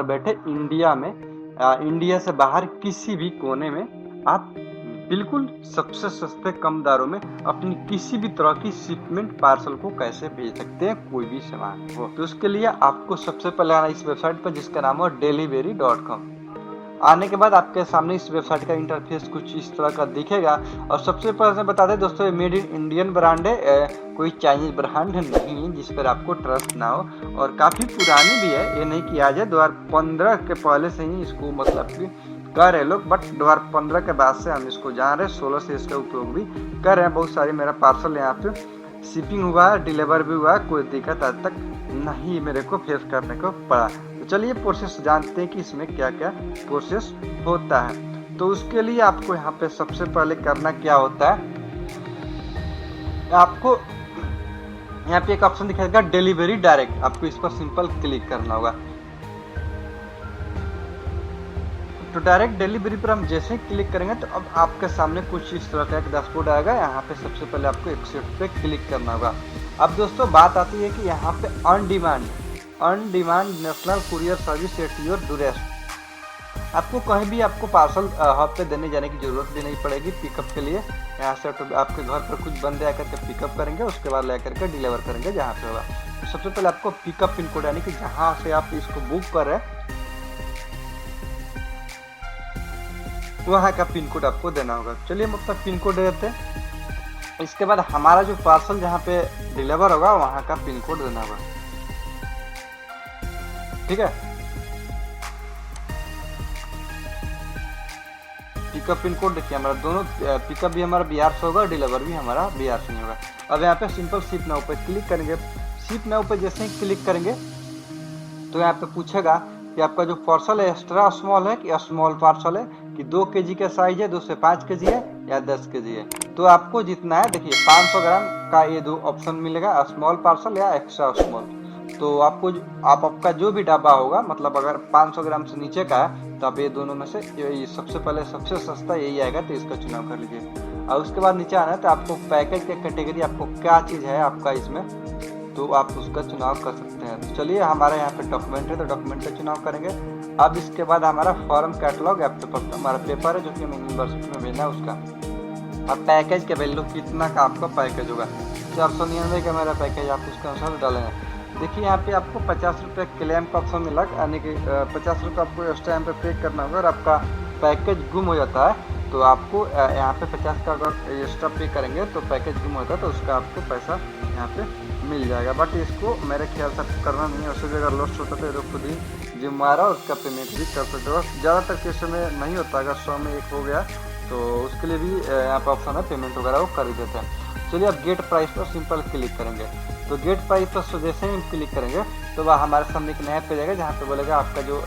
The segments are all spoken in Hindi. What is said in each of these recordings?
घर बैठे इंडिया में इंडिया से बाहर किसी भी कोने में आप बिल्कुल सबसे सस्ते कम दारों में अपनी किसी भी तरह की शिपमेंट पार्सल को कैसे भेज सकते हैं, कोई भी सामान हो। तो उसके लिए आपको सबसे पहले आना इस वेबसाइट पर जिसका नाम है delivery.com। आने के बाद आपके सामने इस वेबसाइट का इंटरफेस कुछ इस तरह का दिखेगा। और सबसे पहले बता दें दोस्तों, ये मेड इन इंडियन ब्रांड है, कोई चाइनीज ब्रांड नहीं है जिस पर आपको ट्रस्ट ना हो। और काफ़ी पुरानी भी है, ये नहीं कि आज है, 2015 के पहले से ही इसको मतलब कि कर रहे लोग, बट 2015 के बाद से हम इसको जान रहे, 16 से इसका उपयोग भी कर रहे हैं। बहुत सारी मेरा पार्सल यहाँ पे शिपिंग हुआ है, डिलीवर भी हुआ है, कोई दिक्कत आज तक नहीं मेरे को फेस करने को पड़ा। तो चलिए प्रोसेस जानते हैं कि इसमें क्या क्या प्रोसेस होता है। तो उसके लिए आपको यहाँ पे सबसे पहले करना क्या होता है, आपको यहाँ पे एक ऑप्शन दिखाएगा डिलीवरी डायरेक्ट, आपको इस पर सिंपल क्लिक करना होगा। तो डायरेक्ट डिलीवरी पर हम जैसे ही क्लिक करेंगे तो अब आपके सामने कुछ इस तरह का एक डैशबोर्ड आएगा। यहाँ पे सबसे पहले आपको एक्सेप्ट पे क्लिक करना होगा। अब दोस्तों बात आती है कि यहाँ पे on demand national courier service at your doorstep, आपको कहीं भी आपको पार्सल हब पे देने जाने की जरूरत भी नहीं पड़ेगी पिकअप के लिए। यहाँ से आपके घर पर कुछ बंदे आकर के पिकअप करेंगे, उसके बाद लेकर के डिलीवर करेंगे जहाँ पे होगा। तो सबसे पहले आपको पिकअप पिन कोड यानी कि जहाँ से आप इसको बुक कर रहे हैं वहाँ का पिन कोड आपको देना होगा। चलिए मतलब पिन कोड दे देते हैं। इसके बाद हमारा जो पार्सल जहाँ पे डिलीवर होगा वहाँ का पिन कोड देना होगा, ठीक है। पिकअप पिन कोड देखिए, हमारा दोनों पिकअप भी हमारा बिहार से होगा, डिलीवर भी हमारा बिहार से होगा। अब यहाँ पे सिंपल शिप नाउ पे क्लिक करेंगे। शिप नाउ पे जैसे ही क्लिक करेंगे तो यहाँ पे पूछेगा कि आपका जो पार्सल है एक्स्ट्रा स्मॉल है कि स्मॉल पार्सल है, कि 2 kg का साइज है, 2 से 5 kg है या 10 kg है। तो आपको जितना है देखिए 500 ग्राम का ये दो ऑप्शन मिलेगा, स्मॉल पार्सल या एक्स्ट्रा स्मॉल। तो आपको आपका जो भी डब्बा होगा, मतलब अगर 500 ग्राम से नीचे का है तो आप ये दोनों में से सबसे पहले सबसे सस्ता यही आएगा, तो इसका चुनाव कर लीजिए। और उसके बाद नीचे आना है तो आपको पैकेज के कैटेगरी आपको क्या चीज़ है आपका इसमें, तो आप उसका चुनाव कर सकते हैं। तो चलिए हमारा यहाँ पे डॉक्यूमेंट है तो डॉक्यूमेंट का चुनाव करेंगे। अब इसके बाद हमारा फॉर्म कैटलॉग हमारा पेपर है जो कि हमें यूनिवर्सिटी में भेजना है उसका। अब पैकेज के वैल्यू कितना का आपका पैकेज होगा, 499 का मेरा पैकेज, आप उसके अनुसार डालेंगे। देखिए यहाँ पे आपको 50 रुपये क्लेम का ऑप्शन मिला, यानी कि 50 रुपये आपको एक्स्ट्रा यहाँ पे पे करना होगा। और आपका पैकेज गुम हो जाता है तो आपको यहाँ पे 50 का अगर एक्स्ट्रा पे करेंगे तो पैकेज गुम होता है तो उसका आपको पैसा यहाँ पे मिल जाएगा। बट इसको मेरे ख्याल से करना नहीं है, उससे भी अगर लॉस्ट होता है तो खुद ही जिम्मेदार उसका पेमेंट भी कर सकते हो। ज़्यादातर केस में नहीं होता, अगर 100 में 1 हो गया तो उसके लिए भी यहाँ पे ऑप्शन है पेमेंट वगैरह वो कर ही देते हैं। चलिए अब गेट प्राइस पर सिंपल क्लिक करेंगे। तो गेट प्राइस पर जैसे ही क्लिक करेंगे तो वह हमारे सामने एक नया पेज आएगा जहाँ पे बोलेगा आपका जो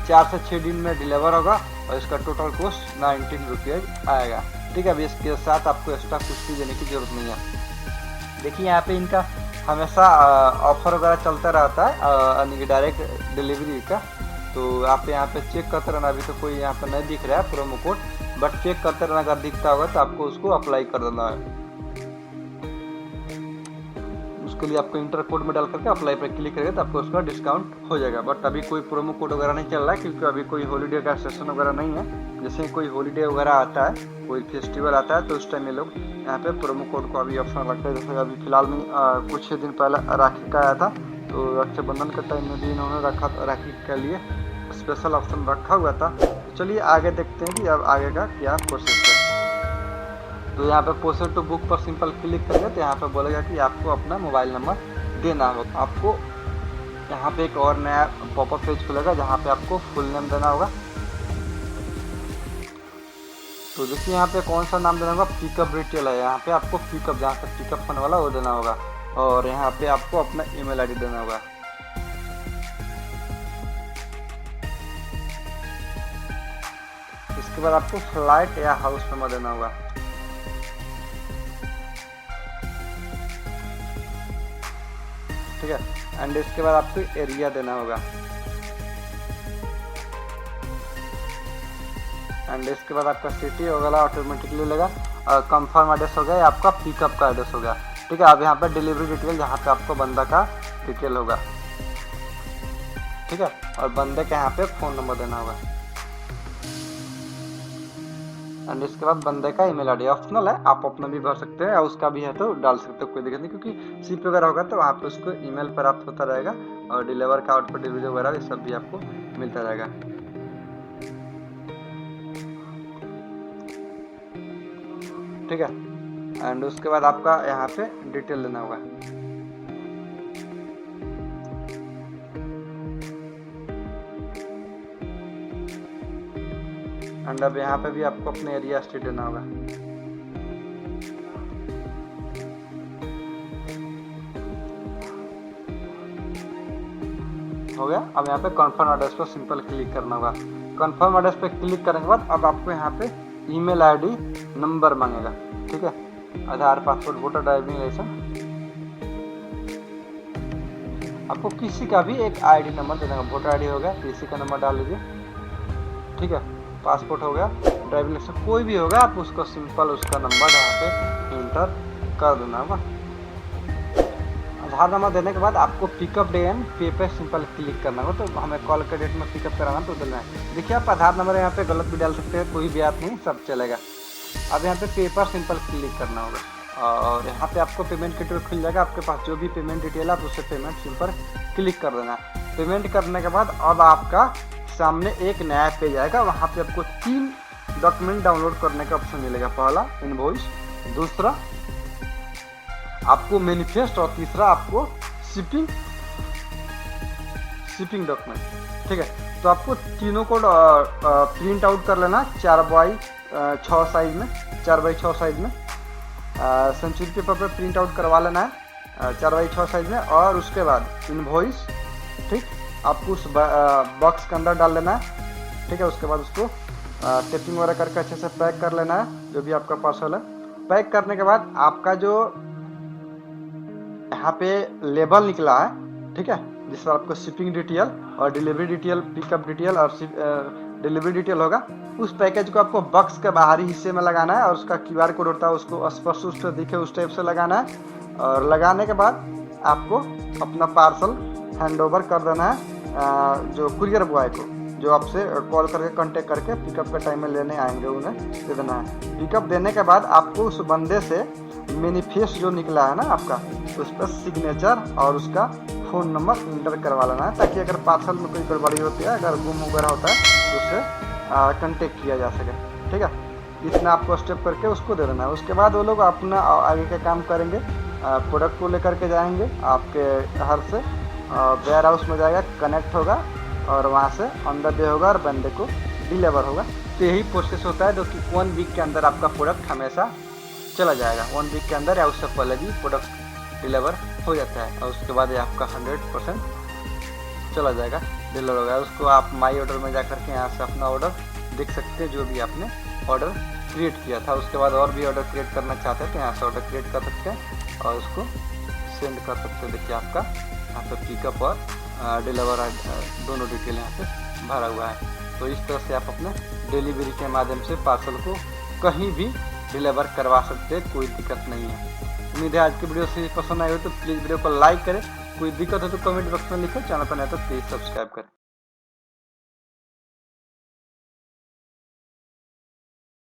4 से 6 दिन में डिलीवर होगा और इसका टोटल कॉस्ट 19 रुपीज़ आएगा, ठीक है। अभी इसके साथ आपको एक्स्ट्रा कुछ भी देने की जरूरत नहीं है। देखिए यहाँ पे इनका हमेशा ऑफर वगैरह चलता रहता है यानी कि डायरेक्ट डिलीवरी का। तो आप यहाँ पे चेक करते रहना, अभी तो कोई यहाँ पे नहीं दिख रहा है प्रोमो कोड, बट चेक करते रहना, अगर दिखता होगा तो आपको उसको अप्लाई कर देना है। उसके लिए आपको इंटर कोड में डाल करके अप्लाई पर क्लिक करेंगे तो आपको उसका डिस्काउंट हो जाएगा। बट अभी कोई प्रोमो कोड वगैरह नहीं चल रहा है क्योंकि अभी कोई हॉलीडे का सेशन वगैरह नहीं है। जैसे कोई हॉलीडे वगैरह आता है, कोई फेस्टिवल आता है तो उस टाइम में लोग यहाँ पे प्रोमो कोड को अभी ऑप्शन रखते हैं। जैसे अभी फिलहाल में कुछ दिन पहले राखी का आया था तो रक्षाबंधन के टाइम में भी इन्होंने राखी के लिए स्पेशल ऑप्शन रखा हुआ था। तो चलिए आगे देखते हैं कि अब आगे का क्या प्रोसेस है। तो यहाँ पे प्रोसेस टू बुक पर सिंपल क्लिक करेंगे तो यहाँ पे बोलेगा कि आपको अपना मोबाइल नंबर देना होगा। आपको यहाँ पे एक और नया पॉपअप पेज खुलेगा जहाँ पे आपको फुल नेम देना होगा। तो देखिए यहाँ पे कौन सा नाम देना होगा, पिकअप डिटेल है, यहाँ पे आपको पिकअप जहाँ से पिकअप करने वाला वो देना होगा। और यहाँ पे आपको अपना ईमेल आईडी देना होगा। इसके बाद आपको फ्लाइट या हाउस नंबर देना होगा। ठीक है, एंड इसके बाद आपको एरिया देना होगा। एंड इसके बाद आपका सिटी वगैरह ऑटोमेटिकली लेगा। कंफर्म एड्रेस हो गया, या आपका पिकअप का एड्रेस हो गया। ठीक है, अब यहाँ पर डिलीवरी डिटेल जहाँ पे आपको बंदा का डिटेल होगा। ठीक है। और बंदे के यहाँ पे फ़ोन नंबर देना होगा एंड इसके बाद बंदे का ईमेल आईडी ऑप्शनल है, आप अपना भी भर सकते हैं और उसका भी है तो डाल सकते हो, कोई दिक्कत नहीं, क्योंकि शिप वगैरह होगा तो वहाँ पे उसको ईमेल प्राप्त होता रहेगा और डिलीवर का आउटपुट डिलीवरी वगैरह ये सब भी आपको मिलता रहेगा। ठीक है। एंड उसके बाद आपका यहाँ पे डिटेल देना होगा। एंड अब यहाँ पे भी आपको अपने एरिया स्टेट देना होगा। हो गया। अब यहाँ पे कन्फर्म एड्रेस पर सिंपल क्लिक करना होगा। कन्फर्म एड्रेस पे क्लिक करने के बाद अब आपको यहाँ पे ईमेल आईडी नंबर मांगेगा। ठीक है, आधार, पासपोर्ट, वोटर, ड्राइविंग लाइसेंस, आपको किसी का भी एक आईडी नंबर देना होगा। वोटर आईडी हो गया, किसी का नंबर डाल लीजिए। ठीक है, पासपोर्ट हो गया, ड्राइविंग लाइसेंस कोई भी होगा, आप उसको सिंपल उसका नंबर यहाँ पे इंटर कर देना होगा। आधार नंबर देने के बाद आपको पिकअप डे एंड पे पे सिंपल क्लिक करना होगा। तो हमें कॉल के डेट में पिकअप कराना तो देना है। देखिए आप आधार नंबर यहाँ पे गलत भी डाल सकते हैं, कोई भी बात नहीं, सब चलेगा। अब यहाँ पे पे पर सिंपल क्लिक करना होगा और यहाँ पे आपको पेमेंट गेटवे खुल जाएगा। आपके पास जो भी पेमेंट डिटेल है आप उससे पेमेंट सिंपल क्लिक कर देना। पेमेंट करने के बाद अब आपका सामने एक नया पेज आएगा, वहाँ पे आपको 3 डॉक्यूमेंट डाउनलोड करने का ऑप्शन मिलेगा। पहला इनवॉइस, दूसरा आपको मैनिफेस्ट और तीसरा आपको शिपिंग डॉक्यूमेंट। ठीक है, तो आपको तीनों को प्रिंट आउट कर लेना 4x6 साइज में, 4x6 साइज में। सेंचुरी पेपर पर प्रिंट आउट करवा लेना है 4x6 साइज में। और उसके बाद इनवॉइस, ठीक, आपको उस बॉक्स के अंदर डाल लेना है। ठीक है, उसके बाद उसको टेपिंग वगैरह करके अच्छे से पैक कर लेना है, जो भी आपका पार्सल है। पैक करने के बाद आपका जो यहाँ पे लेबल निकला है, ठीक है, जिस पर आपको शिपिंग डिटेल और डिलीवरी डिटेल, पिकअप डिटेल और डिलीवरी डिटेल होगा, उस पैकेज को आपको बॉक्स के बाहरी हिस्से में लगाना है और उसका QR कोड होता है उसको स्पष्ट रूप से दिखे उस टाइप से लगाना है। और लगाने के बाद आपको अपना पार्सल हैंड ओवर कर देना है जो कुरियर बॉय को, जो आपसे कॉल करके कांटेक्ट करके पिकअप के टाइम में लेने आएंगे, उन्हें दे देना है। पिकअप देने के बाद आपको उस बंदे से मैनिफेस्ट जो निकला है ना आपका, उस पर सिग्नेचर और उसका फ़ोन नंबर इंटर करवा लेना है, ताकि अगर पार्सल में कोई गड़बड़ी होती है, अगर गुम वगैरह होता है तो उससे कांटेक्ट किया जा सके। ठीक है, इतना आपको स्टेप करके उसको दे देना है। उसके बाद वो लोग अपना आगे का काम करेंगे, प्रोडक्ट को लेकर के जाएंगे आपके घर से, वेयर हाउस में जाएगा, कनेक्ट होगा और वहाँ से ऑन द डे होगा और बंदे को डिलीवर होगा। तो यही प्रोसेस होता है, जो कि 1 वीक के अंदर आपका प्रोडक्ट हमेशा चला जाएगा। 1 वीक के अंदर या उससे पहले भी प्रोडक्ट डिलीवर हो जाता है और उसके बाद ये आपका 100% चला जाएगा, डिलीवर होगा। उसको आप माई ऑर्डर में जाकर के यहाँ से अपना ऑर्डर देख सकते हैं, जो भी आपने ऑर्डर क्रिएट किया था। उसके बाद और भी ऑर्डर क्रिएट करना चाहते हैं तो यहाँ से ऑर्डर क्रिएट कर सकते हैं और उसको सेंड कर सकते हैं। देखिए आपका यहाँ पे पिकअप और डिलीवर दोनों डिटेल यहाँ पे भरा हुआ है। तो इस तरह से आप अपने डिलीवरी के माध्यम से पार्सल को कहीं भी डिलीवर करवा सकते हैं, कोई दिक्कत नहीं है। उम्मीद है आज की वीडियो से पसंद आई हो तो प्लीज़ वीडियो को लाइक करें। कोई दिक्कत हो तो कमेंट बॉक्स में लिखें। चैनल पर नहीं तो प्लीज़ सब्सक्राइब करें।